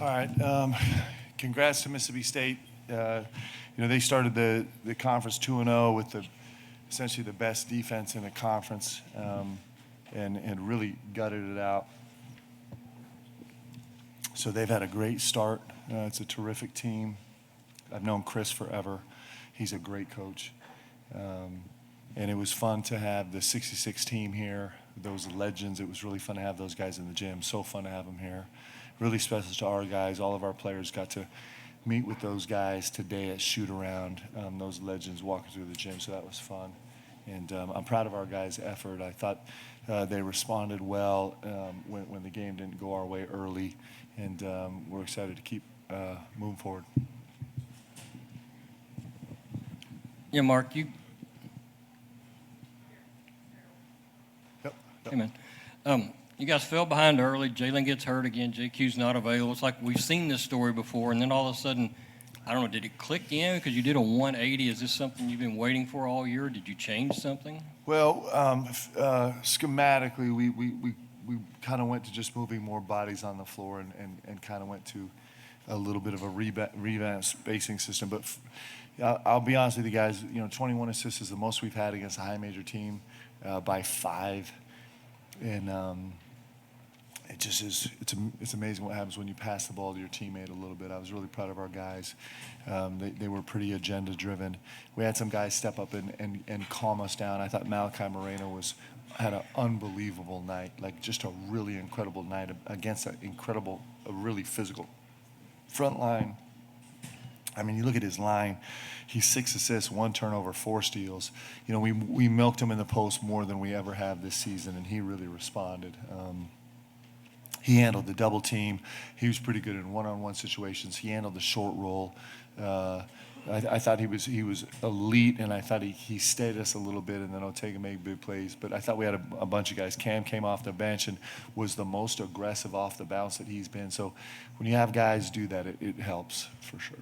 All right. Congrats to Mississippi State. They started the conference 2-0 with essentially the best defense in the conference, and really gutted it out. So they've had a great start. It's a terrific team. I've known Chris forever. He's a great coach. And it was fun to have the 66 team here, those legends. It was really fun to have those guys in the gym. So fun to have them here. Really special to our guys. All of our players got to meet with those guys today at shoot around, those legends walking through the gym. So that was fun. And I'm proud of our guys' effort. I thought they responded well when the game didn't go our way early. And we're excited to keep moving forward. Yeah, Mark, Yep. Hey, man. You guys fell behind early. Jalen gets hurt again. JQ's not available. It's like we've seen this story before, and then all of a sudden, I don't know, did it click in because you did a 180? Is this something you've been waiting for all year? Did you change something? Well, schematically, we kind of went to just moving more bodies on the floor and kind of went to a little bit of a revamp spacing system. But I'll be honest with you guys, 21 assists is the most we've had against a high major team by 5. And it just is, it's amazing what happens when you pass the ball to your teammate a little bit. I was really proud of our guys. They were pretty agenda driven. We had some guys step up and calm us down. I thought Malachi Moreno had an unbelievable night, like just a really incredible night against a really physical front line. I mean, you look at his line, he's 6 assists, 1 turnover, 4 steals. We milked him in the post more than we ever have this season, and he really responded. He handled the double team. He was pretty good in one-on-one situations. He handled the short roll. I thought he was elite, and I thought he stayed us a little bit, and then Ortega made big plays. But I thought we had a bunch of guys. Cam came off the bench and was the most aggressive off the bounce that he's been. So when you have guys do that, it helps for sure.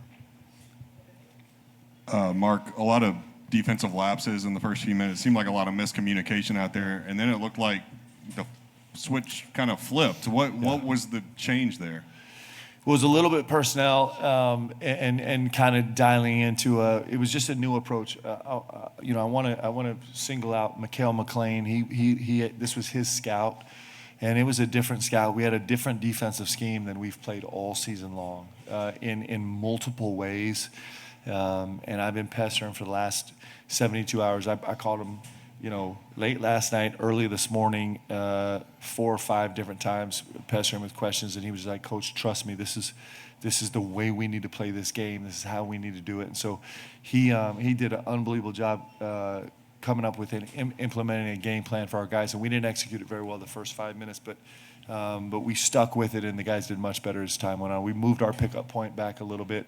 Mark, a lot of defensive lapses in the first few minutes. It seemed like a lot of miscommunication out there, and then it looked like the switch kind of flipped. What was the change there? It was a little bit personnel and kind of dialing into it was just a new approach. I want to single out Mikhail McLean. He this was his scout, and it was a different scout. We had a different defensive scheme than we've played all season long in multiple ways. And I've been pestering for the last 72 hours. I called him, late last night, early this morning, 4 or 5 different times, pestering him with questions. And he was like, "Coach, trust me, this is the way we need to play this game. This is how we need to do it." And so he did an unbelievable job coming up with and implementing a game plan for our guys. And we didn't execute it very well the first 5 minutes, but we stuck with it, and the guys did much better as time went on. We moved our pickup point back a little bit.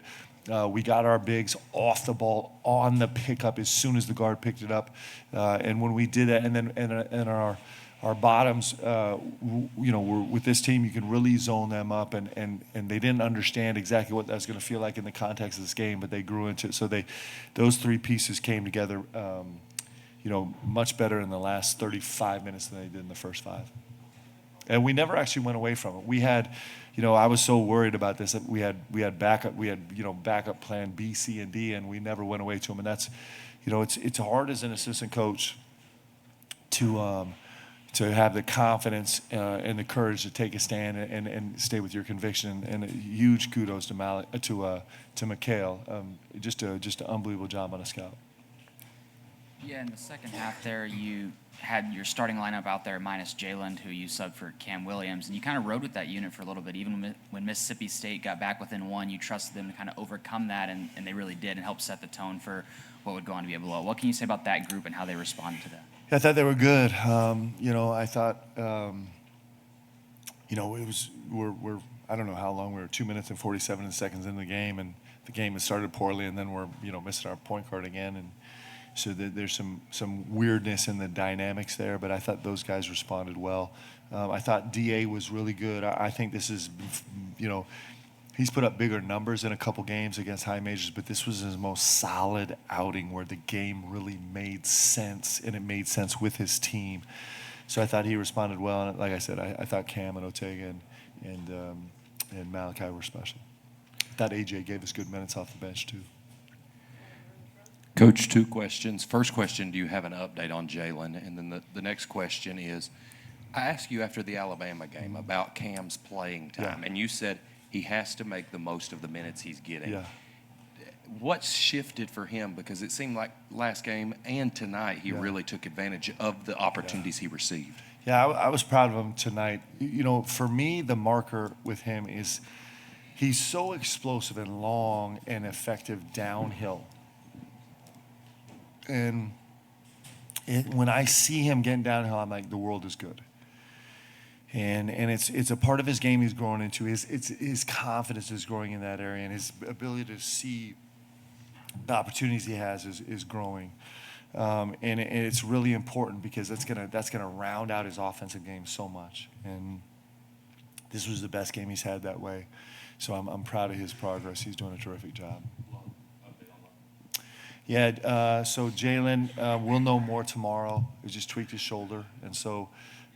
We got our bigs off the ball on the pickup as soon as the guard picked it up, and when we did that, and our bottoms, with this team, you can really zone them up, and they didn't understand exactly what that was going to feel like in the context of this game, but they grew into it. So those 3 pieces came together, much better in the last 35 minutes than they did in the first 5. And we never actually went away from it. We had, I was so worried about this that we had backup plan B, C, and D, and we never went away to them. And that's, it's hard as an assistant coach to have the confidence and the courage to take a stand and stay with your conviction. And a huge kudos to Mikhail. Just an unbelievable job on a scout. Yeah, in the second half there, you had your starting lineup out there minus Jalen, who you subbed for Cam Williams, and you kind of rode with that unit for a little bit. Even when Mississippi State got back within 1, you trusted them to kind of overcome that, and they really did, and help set the tone for what would go on to be a blowout. What can you say about that group and how they responded to that? I thought they were good. I thought, it was we're I don't know how long we were, 2 minutes and 47 seconds in the game, and the game had started poorly, and then we're missing our point guard again, and so there's some weirdness in the dynamics there, but I thought those guys responded well. I thought DA was really good. I think this is, he's put up bigger numbers in a couple games against high majors, but this was his most solid outing where the game really made sense, and it made sense with his team. So I thought he responded well, and like I said, I thought Cam and Ortega and and Malachi were special. Thought AJ gave us good minutes off the bench too. Coach, 2 questions. First question, do you have an update on Jalen? And then the next question is, I asked you after the Alabama game about Cam's playing time, Yeah. and you said he has to make the most of the minutes he's getting. Yeah. What's shifted for him? Because it seemed like last game and tonight he Yeah. really took advantage of the opportunities he received. Yeah, I was proud of him tonight. You know, for me, the marker with him is he's so explosive and long and effective downhill. And when I see him getting downhill, I'm like, the world is good. And it's a part of his game he's growing into. His confidence is growing in that area, and his ability to see the opportunities he has is growing. And it's really important because that's gonna round out his offensive game so much. And this was the best game he's had that way. So I'm proud of his progress. He's doing a terrific job. Yeah, so Jalen, we'll know more tomorrow. He just tweaked his shoulder, and so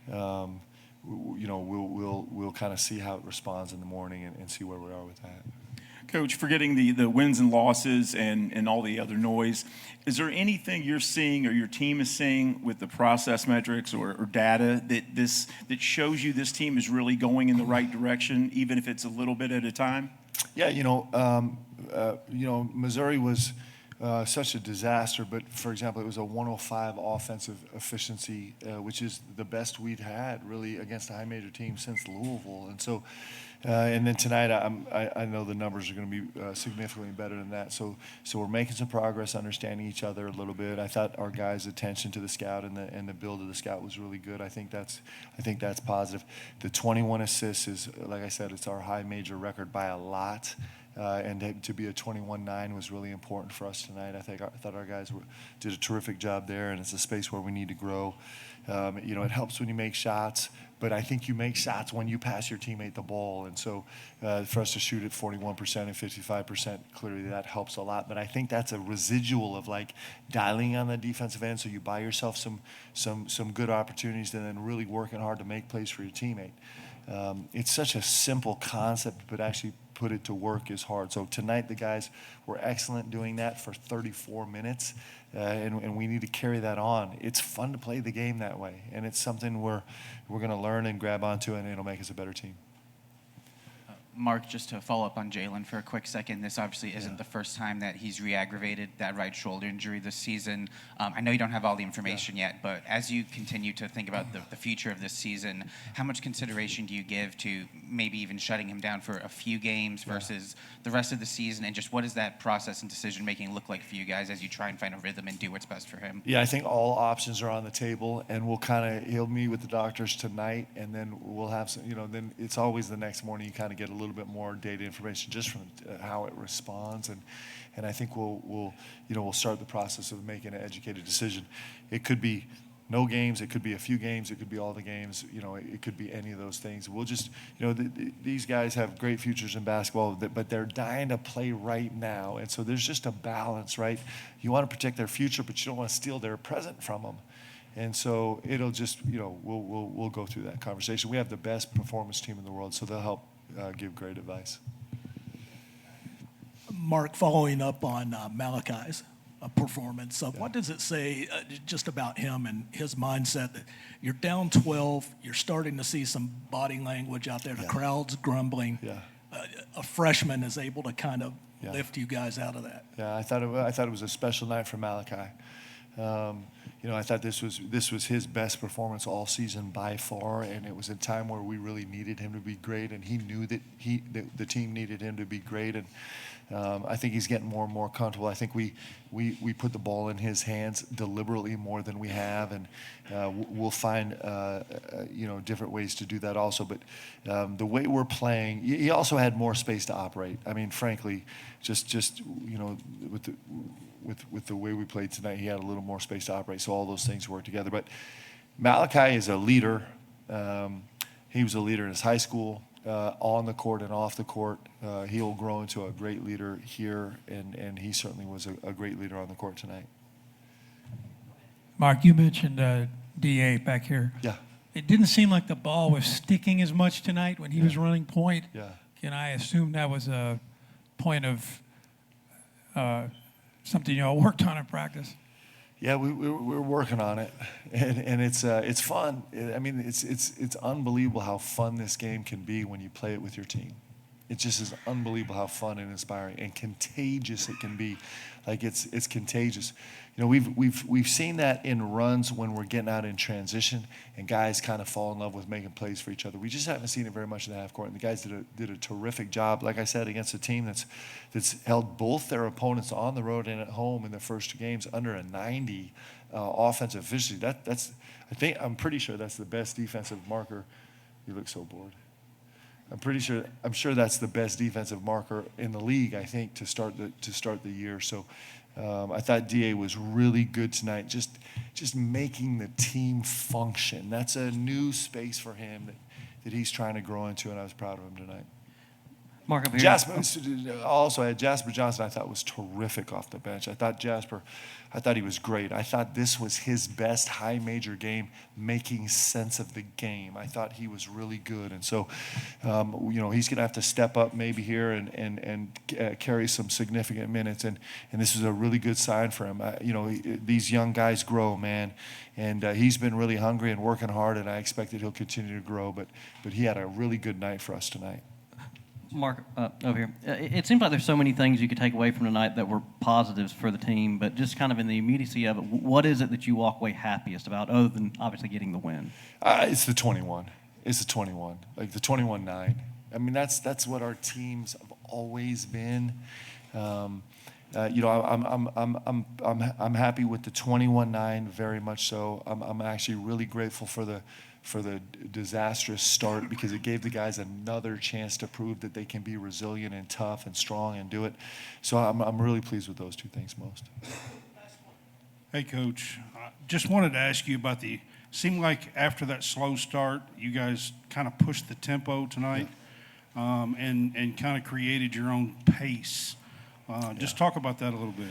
you know we'll kind of see how it responds in the morning and see where we are with that. Coach, forgetting the wins and losses and all the other noise, is there anything you're seeing or your team is seeing with the process metrics or data that shows you this team is really going in the right direction, even if it's a little bit at a time? Yeah, Missouri was such a disaster, but for example, it was a 105 offensive efficiency, which is the best we'd had really against a high major team since Louisville. And so, and then tonight, I know the numbers are going to be significantly better than that. So we're making some progress, understanding each other a little bit. I thought our guys' attention to the scout and the build of the scout was really good. I think that's positive. The 21 assists is, like I said, it's our high major record by a lot. And to be a 21-9 was really important for us tonight. I thought our guys did a terrific job there, and it's a space where we need to grow. It helps when you make shots, but I think you make shots when you pass your teammate the ball. And so for us to shoot at 41% and 55%, clearly that helps a lot. But I think that's a residual of like dialing on the defensive end, so you buy yourself some good opportunities and then really working hard to make plays for your teammate. It's such a simple concept, but actually put it to work is hard. So tonight the guys were excellent doing that for 34 minutes, and we need to carry that on. It's fun to play the game that way, and it's something we're going to learn and grab onto, and it'll make us a better team. Mark, just to follow up on Jalen for a quick second, this obviously isn't the first time that he's re-aggravated that right shoulder injury this season. I know you don't have all the information yet, but as you continue to think about the future of this season, how much consideration do you give to maybe even shutting him down for a few games versus the rest of the season? And just what does that process and decision-making look like for you guys as you try and find a rhythm and do what's best for him? Yeah, I think all options are on the table, and he'll meet with the doctors tonight, and then we'll have some, then it's always the next morning you kind of get a little bit more data information just from how it responds, and I think we'll start the process of making an educated decision. It could be no games, it could be a few games, it could be all the games, it could be any of those things. We'll just, these guys have great futures in basketball, but they're dying to play right now, and so there's just a balance, right? You want to protect their future, but you don't want to steal their present from them. And so it'll just, we'll go through that conversation. We have the best performance team in the world, so they'll help give great advice. Mark, following up on Malachi's performance, what does it say just about him and his mindset that you're down 12, you're starting to see some body language out there, the crowd's grumbling. Yeah. A freshman is able to kind of lift you guys out of that. Yeah, I thought it was a special night for Malachi. I thought this was his best performance all season by far, and it was a time where we really needed him to be great, and he knew that the team needed him to be great, and I think he's getting more and more comfortable. I think we put the ball in his hands deliberately more than we have, and we'll find different ways to do that also. But the way we're playing, he also had more space to operate. I mean, frankly, just with the way we played tonight, he had a little more space to operate. So all those things work together. But Malachi is a leader. He was a leader in his high school, on the court and off the court. He'll grow into a great leader here, and he certainly was a great leader on the court tonight. Mark, you mentioned DA back here. Yeah. It didn't seem like the ball was sticking as much tonight when he was running point. Yeah. Can I assume that was a point of something you all worked on in practice? Yeah, we're working on it, and it's fun. I mean, it's unbelievable how fun this game can be when you play it with your team. It just is unbelievable how fun and inspiring and contagious it can be. Like it's contagious. You know, we've seen that in runs when we're getting out in transition and guys kind of fall in love with making plays for each other. We just haven't seen it very much in the half court. And the guys did a terrific job, like I said, against a team that's held both their opponents on the road and at home in the first two games under a 90 offensive efficiency. I'm pretty sure that's the best defensive marker. You look so bored. I'm sure that's the best defensive marker in the league, I think, to start the year. So I thought DA was really good tonight, just making the team function. That's a new space for him that he's trying to grow into, and I was proud of him tonight. Mark, up here. Also, I had Jasper Johnson, I thought was terrific off the bench. I thought he was great. I thought this was his best high major game, making sense of the game. I thought he was really good. And so, he's going to have to step up maybe here and carry some significant minutes. And this is a really good sign for him. These young guys grow, man. And he's been really hungry and working hard, and I expect that he'll continue to grow. But he had a really good night for us tonight. Mark, over here. It seems like there's so many things you could take away from tonight that were positives for the team, but just kind of in the immediacy of it, what is it that you walk away happiest about, other than obviously getting the win? It's the 21. It's the 21, like the 21-9. I mean, that's what our teams have always been. I'm happy with the 21-9, very much so. I'm actually really grateful for the disastrous start, because it gave the guys another chance to prove that they can be resilient and tough and strong and do it. So I'm really pleased with those two things most. Hey, Coach. Just wanted to ask you about seemed like after that slow start, you guys kind of pushed the tempo tonight, and kind of created your own pace. Just talk about that a little bit.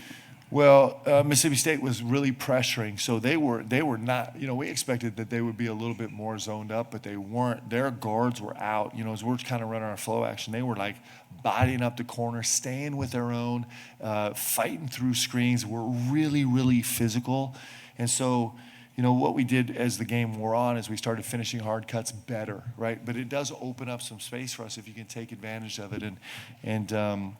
Well, Mississippi State was really pressuring, so they were not. We expected that they would be a little bit more zoned up, but they weren't. Their guards were out. As we're kind of running our flow action, they were like bodying up the corner, staying with their own, fighting through screens. Were really, really physical, and so. What we did as the game wore on is we started finishing hard cuts better, right? But it does open up some space for us if you can take advantage of it, and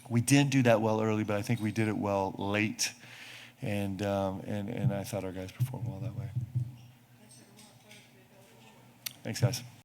we didn't do that well early, but I think we did it well late, and I thought our guys performed well that way. Thanks, guys.